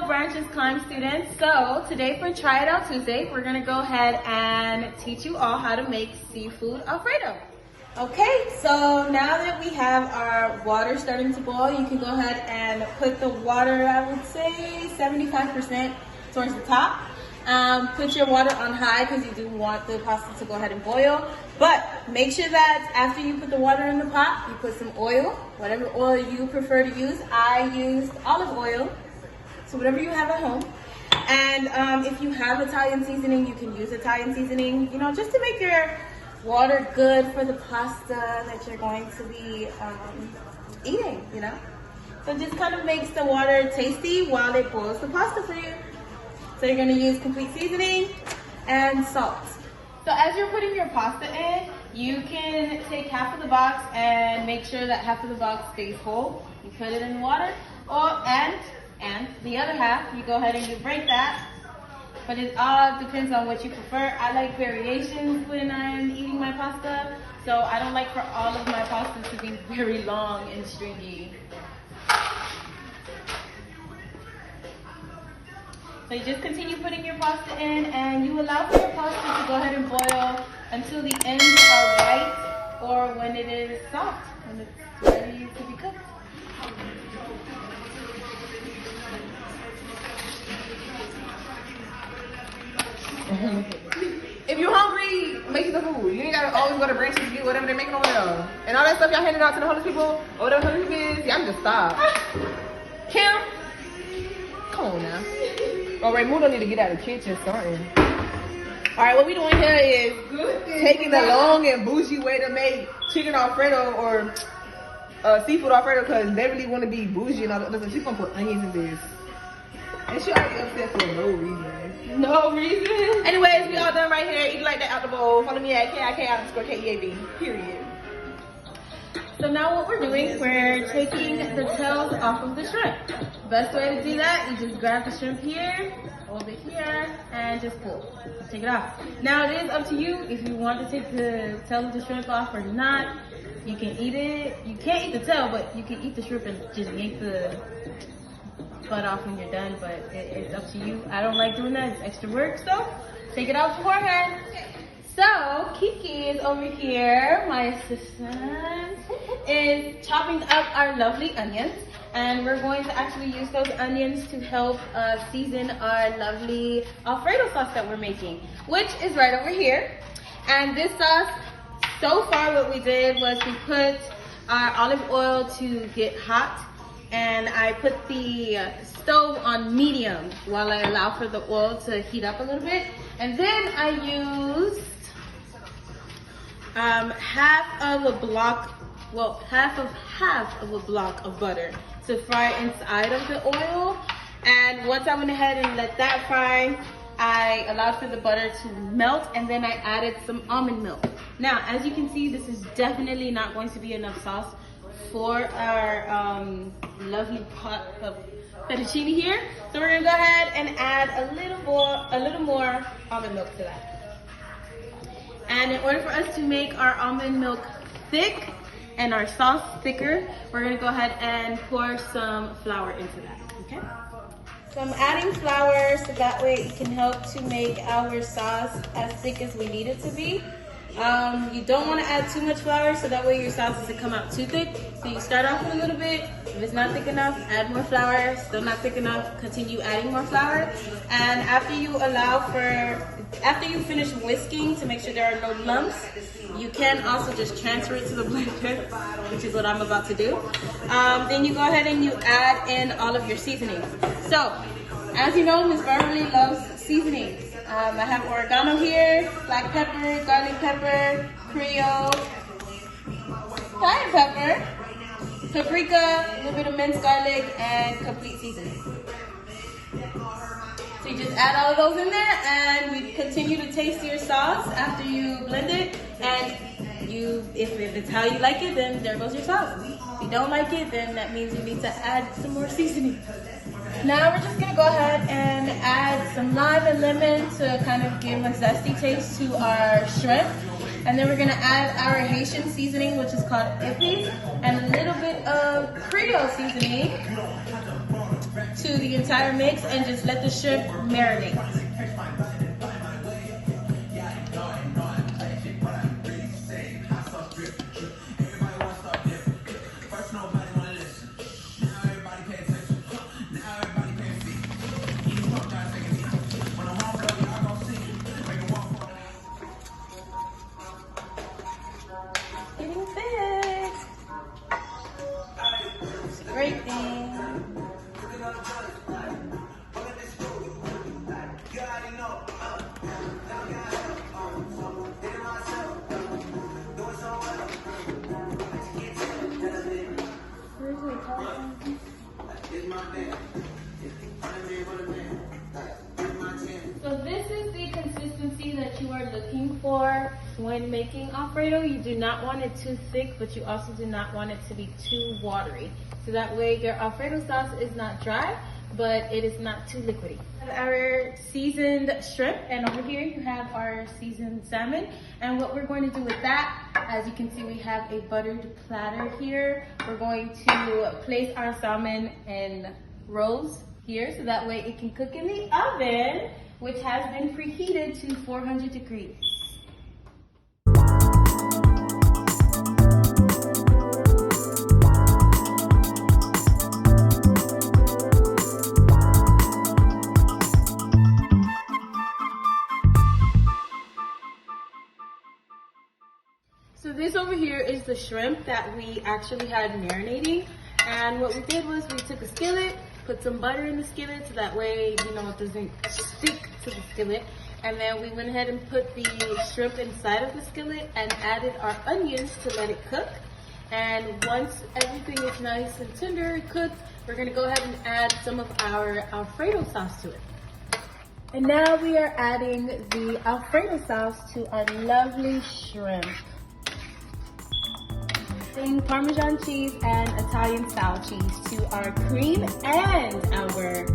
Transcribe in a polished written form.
Branches Climb students. So today for Try It Out Tuesday, we're gonna go ahead and teach you all how to make seafood Alfredo. Okay, so now that we have our water starting to boil, you can go ahead and put the water, I would say 75% towards the top. Put your water on high because you do want the pasta to go ahead and boil. But make sure that after you put the water in the pot, you put some oil, whatever oil you prefer to use. I used olive oil, so whatever you have at home. And if you have Italian seasoning, you can use Italian seasoning, you know, just to make your water good for the pasta that you're going to be eating, you know. So it just kind of makes the water tasty while it boils the pasta for you. So you're gonna use complete seasoning and salt. So as you're putting your pasta in, you can take half of the box and make sure that half of the box stays whole. You put it in water, and the other half, you go ahead and you break that. But it all depends on what you prefer. I like variations when I'm eating my pasta, so I don't like for all of my pastas to be very long and stringy. So you just continue putting your pasta in, and you allow for your pasta to go ahead and boil until the ends are white, or when it is soft, when it's ready to be cooked. If you're hungry, make the food. You ain't gotta always go to Branches to get whatever they're making over there. And all that stuff y'all handing out to the homeless people, or whatever homeless people is, y'all just stop. Kim, come on now. All right, Moo don't need to get out of the kitchen, something. All right, what we doing here is taking the long and bougie way to make chicken Alfredo or seafood Alfredo, because they really want to be bougie and all that. Listen, she's gonna put onions in this. And she already upset for no reason. No reason? Anyways, we all done right here. Eat like that out the bowl. Follow me at KIK_KEAB. Period. So now what we're doing, we're taking the tails off of the shrimp. Best way to do that, you just grab the shrimp here, hold it here, and just pull. Take it off. Now it is up to you if you want to take the tail of the shrimp off or not. You can eat it. You can't eat the tail, but you can eat the shrimp and just yank the butt off when you're done, but it's up to you. I don't like doing that, it's extra work, so take it out beforehand. So Kiki is over here, my assistant, is chopping up our lovely onions, and we're going to actually use those onions to help season our lovely Alfredo sauce that we're making, which is right over here. And this sauce, so far what we did was we put our olive oil to get hot, and I put the stove on medium while I allow for the oil to heat up a little bit. And then I used half of a block of butter to fry inside of the oil. And once I went ahead and let that fry, I allowed for the butter to melt, and then I added some almond milk. Now, as you can see, this is definitely not going to be enough sauce for our lovely pot of fettuccine here. So we're gonna go ahead and add a little more almond milk to that. And in order for us to make our almond milk thick and our sauce thicker, we're gonna go ahead and pour some flour into that, okay? So I'm adding flour so that way it can help to make our sauce as thick as we need it to be. You don't want to add too much flour, so that way your sauce doesn't come out too thick. So you start off with a little bit. If it's not thick enough, add more flour. Still not thick enough, continue adding more flour. And after you finish whisking to make sure there are no lumps, you can also just transfer it to the blender, which is what I'm about to do. Then you go ahead and you add in all of your seasonings. So, as you know, Miss Bervely loves seasonings. I have oregano here, black pepper, garlic pepper, Creole, cayenne pepper, paprika, a little bit of minced garlic, and complete seasoning. So you just add all of those in there, and we continue to taste your sauce after you blend it. And if it's how you like it, then there goes your sauce. If you don't like it, then that means you need to add some more seasoning. Now we're just gonna go ahead and add some lime and lemon to kind of give a zesty taste to our shrimp. And then we're gonna add our Haitian seasoning, which is called Ippy, and a little bit of Creole seasoning. to the entire mix and just let the shrimp marinate. Getting fixed. It's a great thing. So this is the consistency that you are looking for when making Alfredo. You do not want it too thick, but you also do not want it to be too watery. So that way your Alfredo sauce is not dry, but it is not too liquidy. Our seasoned shrimp, and over here you have our seasoned salmon. And what we're going to do with that, as you can see, we have a buttered platter here. We're going to place our salmon in rows here, so that way it can cook in the oven, which has been preheated to 400 degrees. So this over here is the shrimp that we actually had marinating. And what we did was we took a skillet, put some butter in the skillet so that way, it doesn't stick to the skillet. And then we went ahead and put the shrimp inside of the skillet and added our onions to let it cook. And once everything is nice and tender and cooked, we're gonna go ahead and add some of our Alfredo sauce to it. And now we are adding the Alfredo sauce to our lovely shrimp. Parmesan cheese and Italian style cheese to our cream and our